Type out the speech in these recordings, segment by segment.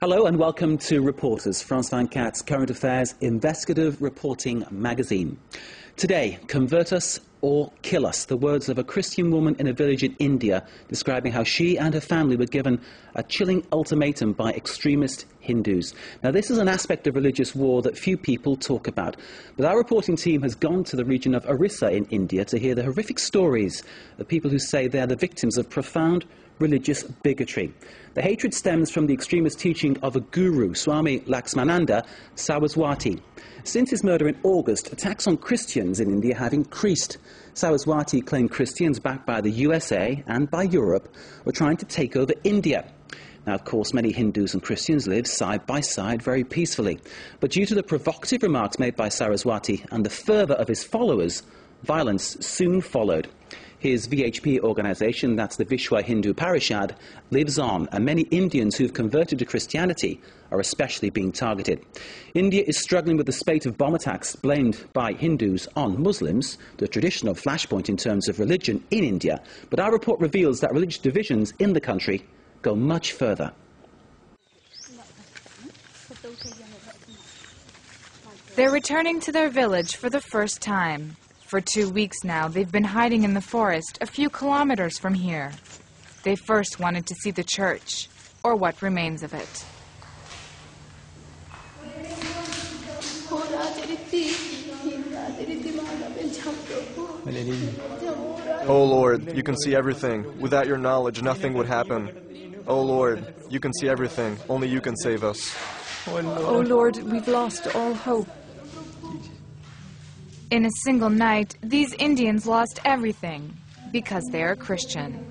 Hello and welcome to Reporters, France 24's current affairs investigative reporting magazine. Today, convert us or kill us, the words of a Christian woman in a village in India describing how she and her family were given a chilling ultimatum by extremist Hindus. Now, this is an aspect of religious war that few people talk about, but our reporting team has gone to the region of Orissa in India to hear the horrific stories of people who say they are the victims of profound religious bigotry. The hatred stems from the extremist teaching of a guru, Swami Laxmananda Saraswati. Since his murder in August, attacks on Christians in India have increased. Saraswati claimed Christians backed by the USA and by Europe were trying to take over India. Now, of course, many Hindus and Christians live side by side very peacefully. But due to the provocative remarks made by Saraswati and the fervour of his followers, violence soon followed. His VHP organisation, that's the Vishwa Hindu Parishad, lives on, and many Indians who've converted to Christianity are especially being targeted. India is struggling with the spate of bomb attacks blamed by Hindus on Muslims, the traditional flashpoint in terms of religion in India. But our report reveals that religious divisions in the country go much further. They're returning to their village for the first time. For 2 weeks now, they've been hiding in the forest a few kilometers from here. They first wanted to see the church, or what remains of it. Oh Lord, you can see everything. Without your knowledge, nothing would happen. Oh Lord, you can see everything. Only you can save us. Oh Lord, we've lost all hope. In a single night, these Indians lost everything because they are Christian.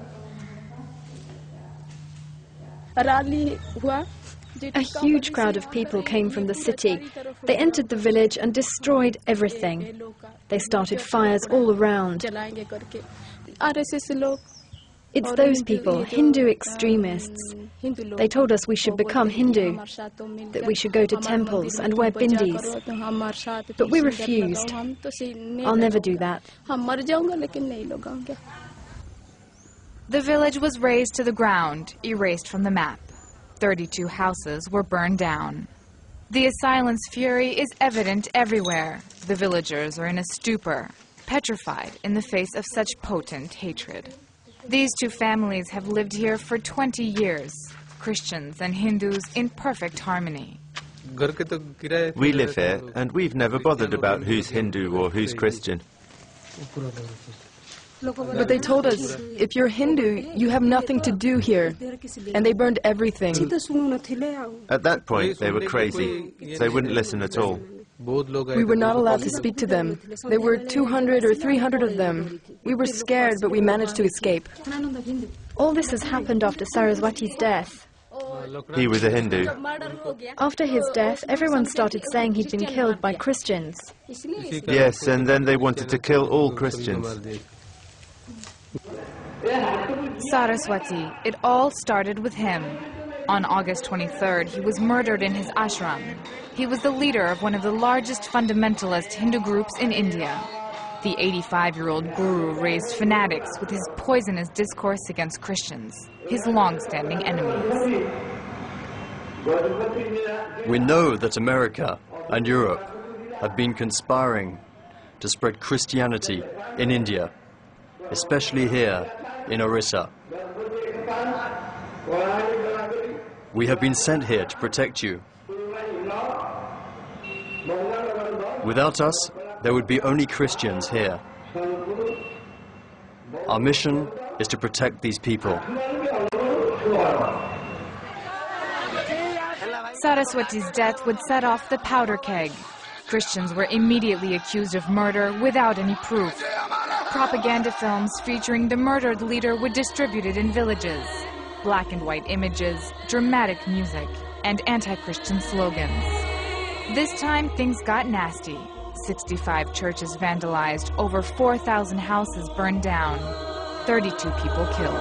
A huge crowd of people came from the city. They entered the village and destroyed everything. They started fires all around. It's those people, Hindu extremists. They told us we should become Hindu, that we should go to temples and wear bindis. But we refused. I'll never do that. The village was razed to the ground, erased from the map. 32 houses were burned down. The assailants' fury is evident everywhere. The villagers are in a stupor, petrified in the face of such potent hatred. These two families have lived here for 20 years, Christians and Hindus in perfect harmony. We live here, and we've never bothered about who's Hindu or who's Christian. But they told us, if you're Hindu, you have nothing to do here. And they burned everything. At that point, they were crazy. They wouldn't listen at all. We were not allowed to speak to them. There were 200 or 300 of them. We were scared, but we managed to escape. All this has happened after Saraswati's death. He was a Hindu. After his death, everyone started saying he'd been killed by Christians. Yes, and then they wanted to kill all Christians. Saraswati, it all started with him. On August 23rd, he was murdered in his ashram. He was the leader of one of the largest fundamentalist Hindu groups in India. The 85-year-old guru raised fanatics with his poisonous discourse against Christians, his long-standing enemies. We know that America and Europe have been conspiring to spread Christianity in India, especially here in Orissa. We have been sent here to protect you. Without us, there would be only Christians here. Our mission is to protect these people. Saraswati's death would set off the powder keg. Christians were immediately accused of murder without any proof. Propaganda films featuring the murdered leader were distributed in villages. Black and white images, dramatic music, and anti-Christian slogans. This time, things got nasty. 65 churches vandalized, over 4,000 houses burned down, 32 people killed.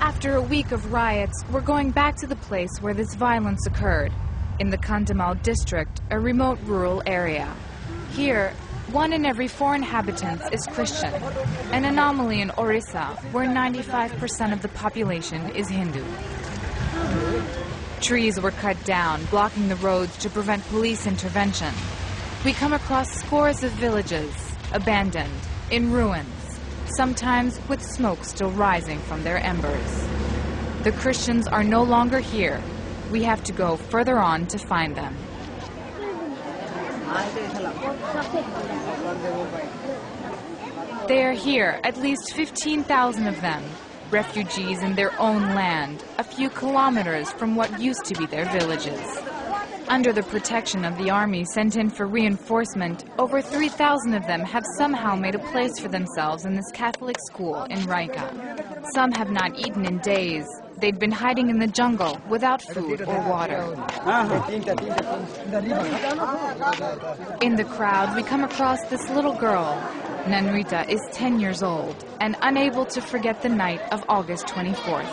After a week of riots, we're going back to the place where this violence occurred, in the Kandhamal district, a remote rural area. Here, 1 in every 4 inhabitants is Christian, an anomaly in Orissa, where 95% of the population is Hindu. Trees were cut down, blocking the roads to prevent police intervention. We come across scores of villages, abandoned, in ruins, sometimes with smoke still rising from their embers. The Christians are no longer here. We have to go further on to find them. They are here, at least 15,000 of them, refugees in their own land, a few kilometers from what used to be their villages. Under the protection of the army sent in for reinforcement, over 3,000 of them have somehow made a place for themselves in this Catholic school in Raika. Some have not eaten in days. They'd been hiding in the jungle without food or water. In the crowd, we come across this little girl. Nanrita is 10 years old and unable to forget the night of August 24th.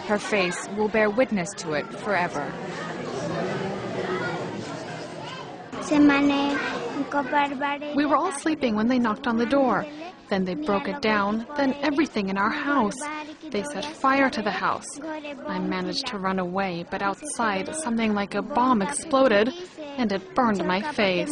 Her face will bear witness to it forever. We were all sleeping when they knocked on the door. Then they broke it down, then everything in our house. They set fire to the house. I managed to run away, but outside something like a bomb exploded, and it burned my face.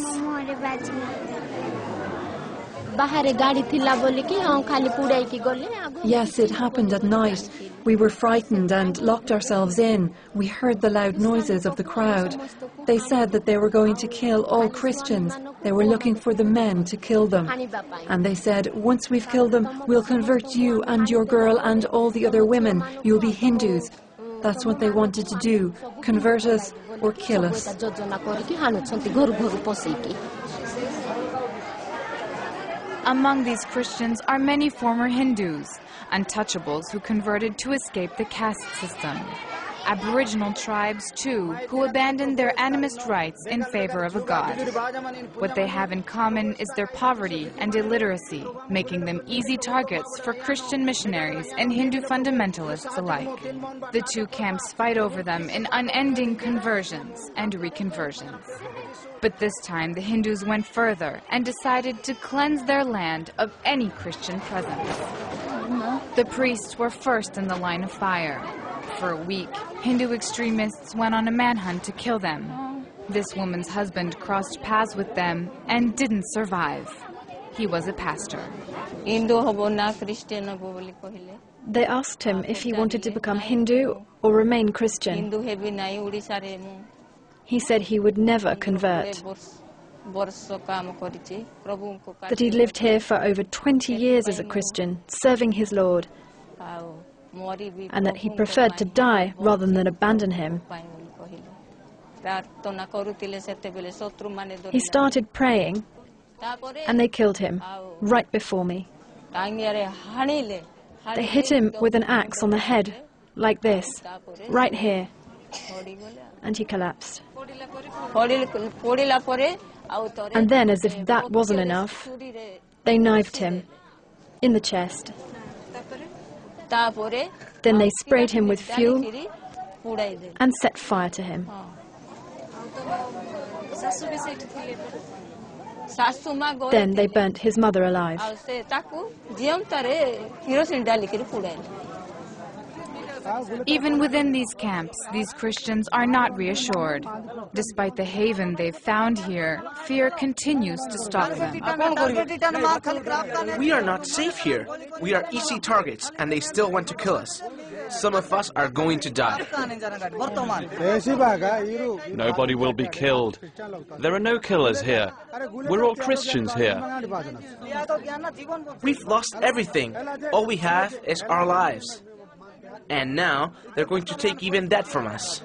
Yes, it happened at night. We were frightened and locked ourselves in. We heard the loud noises of the crowd. They said that they were going to kill all Christians. They were looking for the men to kill them. And they said, once we've killed them, we'll convert you and your girl and all the other women. You'll be Hindus. That's what they wanted to do, convert us or kill us. Among these Christians are many former Hindus, untouchables who converted to escape the caste system. Aboriginal tribes, too, who abandoned their animist rights in favor of a god. What they have in common is their poverty and illiteracy, making them easy targets for Christian missionaries and Hindu fundamentalists alike. The two camps fight over them in unending conversions and reconversions. But this time the Hindus went further and decided to cleanse their land of any Christian presence. The priests were first in the line of fire. For a week, Hindu extremists went on a manhunt to kill them. This woman's husband crossed paths with them and didn't survive. He was a pastor. They asked him if he wanted to become Hindu or remain Christian. He said he would never convert. That he'd lived here for over 20 years as a Christian, serving his Lord, and that he preferred to die rather than abandon him. He started praying, and they killed him right before me. They hit him with an axe on the head, like this, right here, and he collapsed. And then, as if that wasn't enough, they knifed him in the chest. Then they sprayed him with fuel and set fire to him. Then they burnt his mother alive. Even within these camps, these Christians are not reassured. Despite the haven they've found here, fear continues to stalk them. We are not safe here. We are easy targets, and they still want to kill us. Some of us are going to die. Nobody will be killed. There are no killers here. We're all Christians here. We've lost everything. All we have is our lives. And now they're going to take even that from us.